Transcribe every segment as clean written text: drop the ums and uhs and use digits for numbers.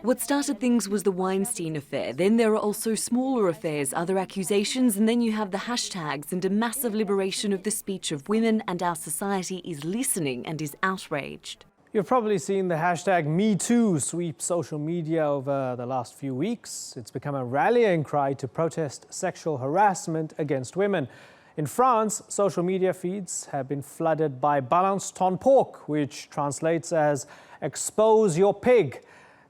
What started things was the Weinstein affair. Then there are also smaller affairs, other accusations, and then you have the hashtags and a massive liberation of the speech of women, and our society is listening and is outraged. You've probably seen the hashtag MeToo sweep social media over the last few weeks. It's become a rallying cry to protest sexual harassment against women. In France, social media feeds have been flooded by balance ton porc, which translates as expose your pig.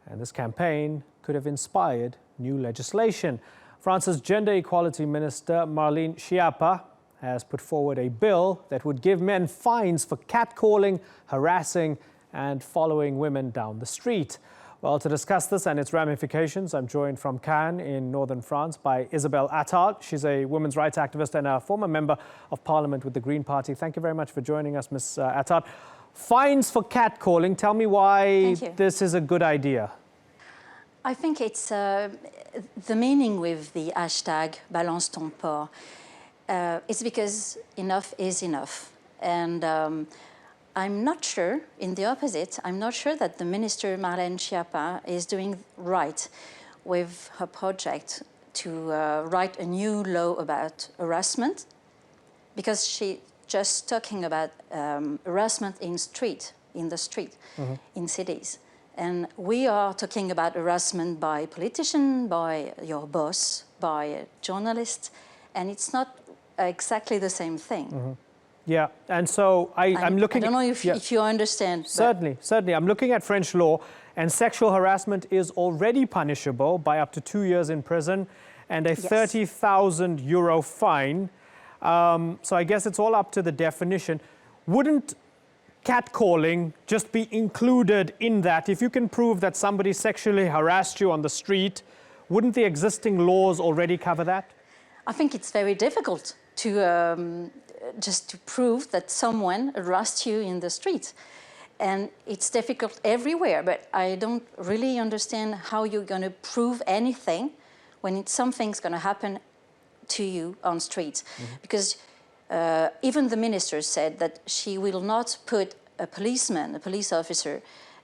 And this campaign could have inspired new legislation. France's Gender Equality Minister, Marlene Schiappa, has put forward a bill that would give men fines for catcalling, harassing, and following women down the street. Well, to discuss this and its ramifications, I'm joined from Cannes in northern France by Isabelle Attard. She's a women's rights activist and a former member of parliament with the Green Party. Thank you very much for joining us, Ms. Attard. Fines for catcalling. Tell me why this is a good idea. I think it's the meaning with the hashtag balance ton porc. It's because enough is enough. And I'm not sure, in the opposite, I'm not sure that the Minister Marlene Schiappa is doing right with her project to write a new law about harassment, because she's just talking about harassment in the street, in cities. And we are talking about harassment by politicians, by your boss, by a journalist, and it's not exactly the same thing. Yeah, and so I'm looking... I don't know if you understand. Certainly. I'm looking at French law, and sexual harassment is already punishable by up to 2 years in prison and a 30,000 euro fine. So I guess it's all up to the definition. Wouldn't catcalling just be included in that? If you can prove that somebody sexually harassed you on the street, wouldn't the existing laws already cover that? I think it's very difficult to just to prove that someone harassed you in the street. And it's difficult everywhere, but I don't really understand how you're going to prove anything when something's going to happen to you on streets. Because even the minister said that she will not put a policeman, a police officer,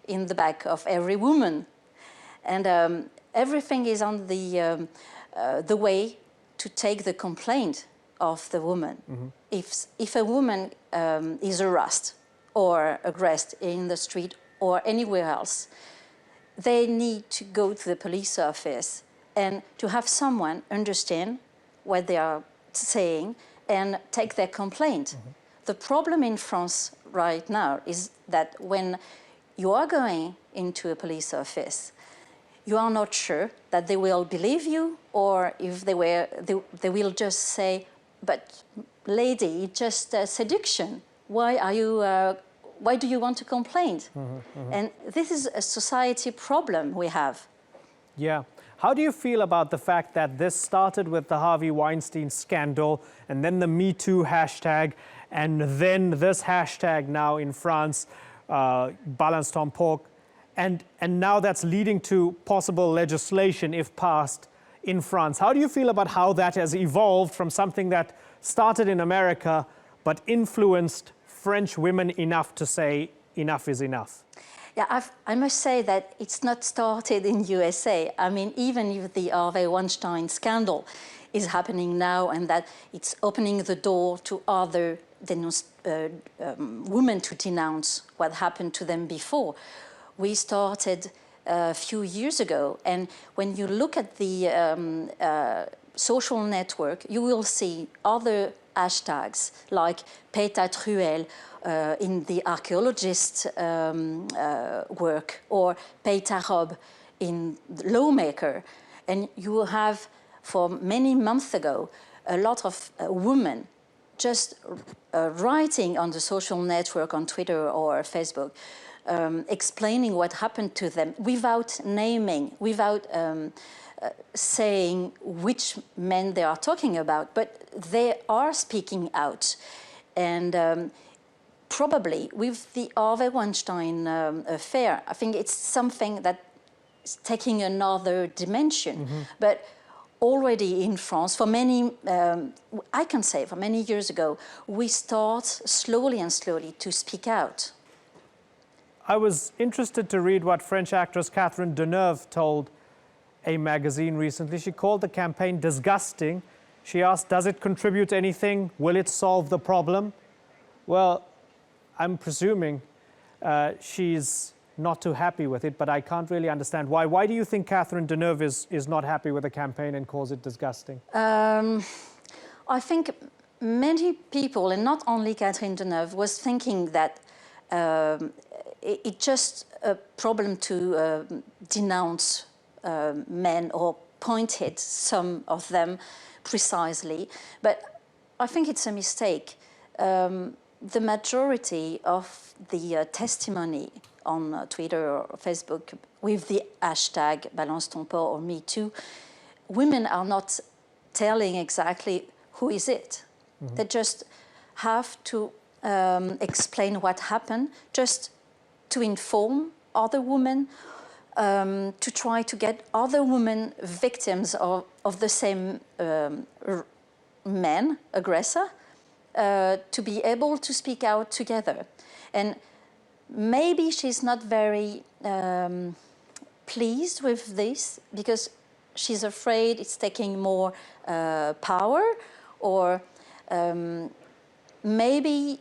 in the back of every woman. And everything is on the way to take the complaint of the woman. If a woman is harassed or aggressed in the street or anywhere else, they need to go to the police office and to have someone understand what they are saying and take their complaint. The problem in France right now is that when you are going into a police office, you are not sure that they will believe you, or if they will just say, but lady, it's just seduction. Why do you want to complain? And this is a society problem we have. Yeah. How do you feel about the fact that this started with the Harvey Weinstein scandal, and then the MeToo hashtag, and then this hashtag now in France, balance ton porc, and now that's leading to possible legislation if passed in France? How do you feel about how that has evolved from something that started in America but influenced French women enough to say enough is enough? Yeah, I must say that it's not started in USA. I mean, even if the Harvey Weinstein scandal is happening now and that it's opening the door to other women to denounce what happened to them before. We started a few years ago, and when you look at the social network, you will see other hashtags like Pétate Ruelle in the archaeologist work, or Pétarobe in Lawmaker. And you will have, for many months ago, a lot of women just writing on the social network, on Twitter or Facebook, explaining what happened to them without naming, without saying which men they are talking about, but they are speaking out. And probably with the Harvey Weinstein affair, I think it's something that is taking another dimension. But already in France, for many, I can say for many years ago, we start slowly and slowly to speak out. I was interested to read what French actress Catherine Deneuve told a magazine recently. She called the campaign disgusting. She asked, does it contribute anything? Will it solve the problem? Well, I'm presuming she's not too happy with it, but I can't really understand why. Why do you think Catherine Deneuve is not happy with the campaign and calls it disgusting? I think many people, and not only Catherine Deneuve, was thinking that it's just a problem to denounce men or pointed some of them precisely. But I think it's a mistake. The majority of the testimony on Twitter or Facebook with the hashtag Balance ton port or MeToo, women are not telling exactly who is it. Mm-hmm. They just have to explain what happened, just to inform other women, to try to get other women victims of the same man, aggressor, to be able to speak out together. And maybe she's not very pleased with this because she's afraid it's taking more power, or maybe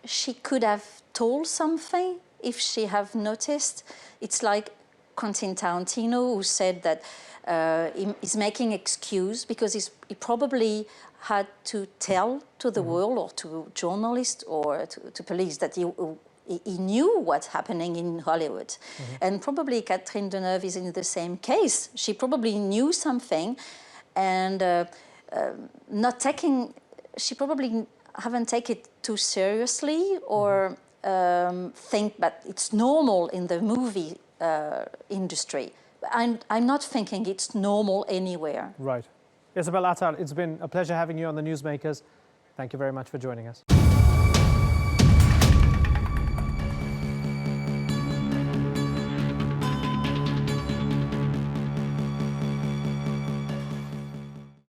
she could have told something if she have noticed. It's like Quentin Tarantino, who said that he's making excuse because he probably had to tell to the world or to journalists or to police that he knew what's happening in Hollywood. Mm-hmm. And probably Catherine Deneuve is in the same case. She probably knew something and she probably haven't taken it too seriously or think that it's normal in the movie industry. I'm not thinking it's normal anywhere. Right. Isabel Attal, it's been a pleasure having you on the Newsmakers. Thank you very much for joining us.